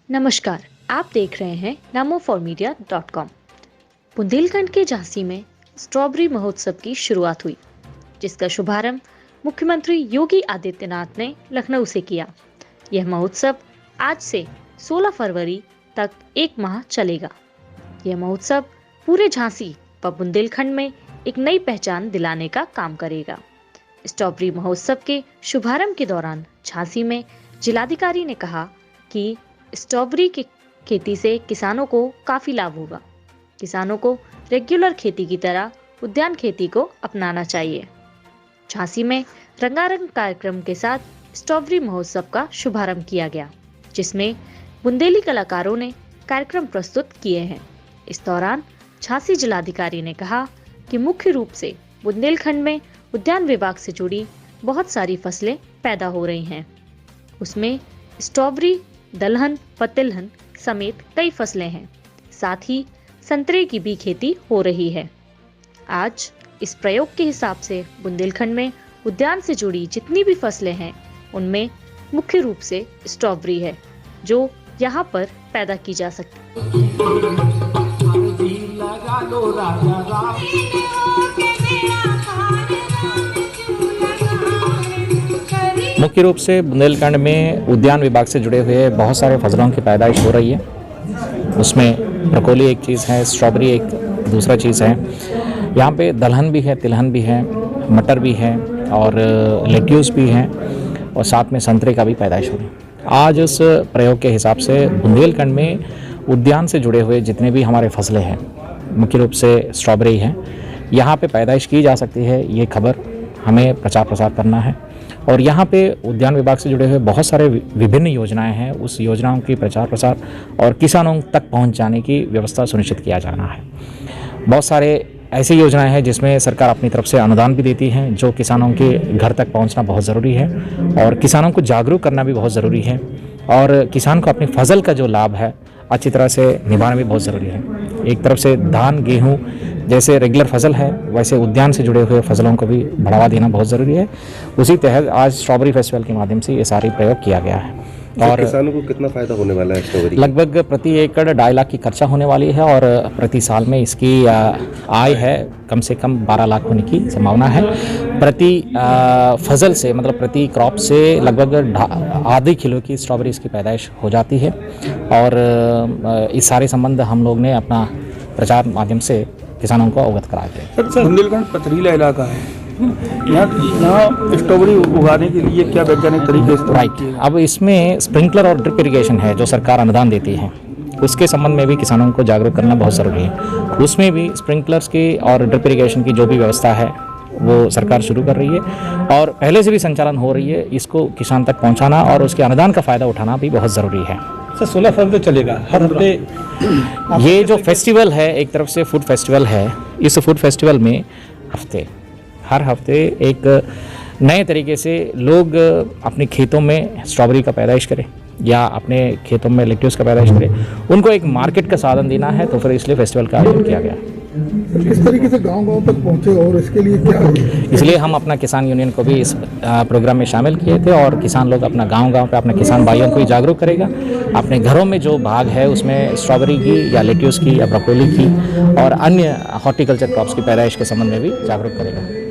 नमस्कार, आप देख रहे हैं namoformedia.com। बुंदेलखंड के झांसी में स्ट्रॉबेरी महोत्सव की शुरुआत हुई, जिसका शुभारंभ मुख्यमंत्री योगी आदित्यनाथ ने लखनऊ से किया। यह महोत्सव आज से 16 फरवरी तक एक माह चलेगा। यह महोत्सव पूरे झांसी व बुंदेलखंड में एक नई पहचान दिलाने का काम करेगा। स्ट्रॉबेरी महोत्सव के शुभारंभ के दौरान झांसी में जिलाधिकारी ने कहा कि स्ट्रॉबेरी की खेती से किसानों को काफी लाभ होगा। किसानों को रेगुलर खेती की तरह उद्यान खेती को अपनाना चाहिए। झांसी में रंगारंग कार्यक्रम के साथ स्ट्रॉबेरी महोत्सव का शुभारंभ किया गया, जिसमें बुंदेली कलाकारों ने कार्यक्रम प्रस्तुत किए हैं। इस दौरान झांसी जिलाधिकारी ने कहा कि मुख्य रूप से बुंदेलखंड में उद्यान विभाग से जुड़ी बहुत सारी फसलें पैदा हो रही हैं। उसमें स्ट्रॉबेरी, दलहन व तिलहन समेत कई फसलें हैं। साथ ही संतरे की भी खेती हो रही है। आज इस प्रयोग के हिसाब से बुंदेलखंड में उद्यान से जुड़ी जितनी भी फसलें हैं, उनमें मुख्य रूप से स्ट्रॉबेरी है, जो यहाँ पर पैदा की जा सकती है। मुख्य रूप से बुंदेलखंड में उद्यान विभाग से जुड़े हुए बहुत सारे फसलों की पैदाइश हो रही है। उसमें ब्रोकोली एक चीज़ है, स्ट्रॉबेरी एक दूसरा चीज़ है। यहाँ पे दलहन भी है, तिलहन भी है, मटर भी है और लेट्यूस भी है और साथ में संतरे का भी पैदाइश हो रही है। आज उस प्रयोग के हिसाब से बुंदेलखंड में उद्यान से जुड़े हुए जितने भी हमारे फसलें हैं, मुख्य रूप से स्ट्रॉबेरी है, यहाँ पे पैदाइश की जा सकती है। ये खबर हमें प्रचार प्रसार करना है और यहाँ पे उद्यान विभाग से जुड़े हुए बहुत सारे विभिन्न योजनाएं हैं। उस योजनाओं की प्रचार प्रसार और किसानों तक पहुँच जाने की व्यवस्था सुनिश्चित किया जाना है। बहुत सारे ऐसी योजनाएं हैं जिसमें सरकार अपनी तरफ से अनुदान भी देती है, जो किसानों के घर तक पहुँचना बहुत ज़रूरी है और किसानों को जागरूक करना भी बहुत ज़रूरी है और किसान को अपनी फसल का जो लाभ है अच्छी तरह से निभाना भी बहुत ज़रूरी है। एक तरफ से धान, गेहूँ जैसे रेगुलर फसल है, वैसे उद्यान से जुड़े हुए फसलों को भी बढ़ावा देना बहुत ज़रूरी है। उसी तहत आज स्ट्रॉबेरी फेस्टिवल के माध्यम से ये सारी प्रयोग किया गया है। और किसानों को कितना फ़ायदा होने वाला है स्ट्रॉबेरी? लगभग प्रति एकड़ 2.5 लाख की खर्चा होने वाली है और प्रति साल में इसकी आय है कम से कम 12 लाख होने की संभावना है। प्रति फसल से, मतलब प्रति क्रॉप से लगभग आधे किलो की स्ट्रॉबेरी इसकी पैदाइश हो जाती है और इस सारे संबंध हम लोग ने अपना प्रचार माध्यम से किसानों को अवगत कराया है। सर, बुंदेलखंड पथरीला इलाका है, यहाँ स्ट्रॉबेरी उगाने के लिए क्या वैज्ञानिक तरीके इस्तेमाल किए? अब इसमें स्प्रिंकलर और ड्रिप इरिगेशन है जो सरकार अनुदान देती है, उसके संबंध में भी किसानों को जागरूक करना बहुत ज़रूरी है। उसमें भी स्प्रिंकलर्स की और ड्रिप इरिगेशन की जो भी व्यवस्था है वो सरकार शुरू कर रही है और पहले से भी संचालन हो रही है। इसको किसान तक पहुँचाना और उसके अनुदान का फ़ायदा उठाना भी बहुत ज़रूरी है। सर, 16 फरवरी चलेगा हर हफ्ते। ये जो फेस्टिवल है, एक तरफ से फूड फेस्टिवल है। इस फूड फेस्टिवल में हर हफ्ते एक नए तरीके से लोग अपने खेतों में स्ट्रॉबेरी का पैदाइश करें या अपने खेतों में लेट्यूस का पैदाइश करें। उनको एक मार्केट का साधन देना है, तो फिर इसलिए फेस्टिवल का आयोजन किया गया। किस तरीके से गांव-गांव तक पहुंचे और इसके लिए क्या है? इसलिए हम अपना किसान यूनियन को भी इस प्रोग्राम में शामिल किए थे और किसान लोग अपना गांव-गांव पे अपने किसान भाइयों को भी जागरूक करेगा। अपने घरों में जो बाग है उसमें स्ट्रॉबेरी की या लेट्यूस की या ब्रोकोली की और अन्य हॉर्टिकल्चर क्रॉप्स की पैदाइश के संबंध में भी जागरूक करेगा।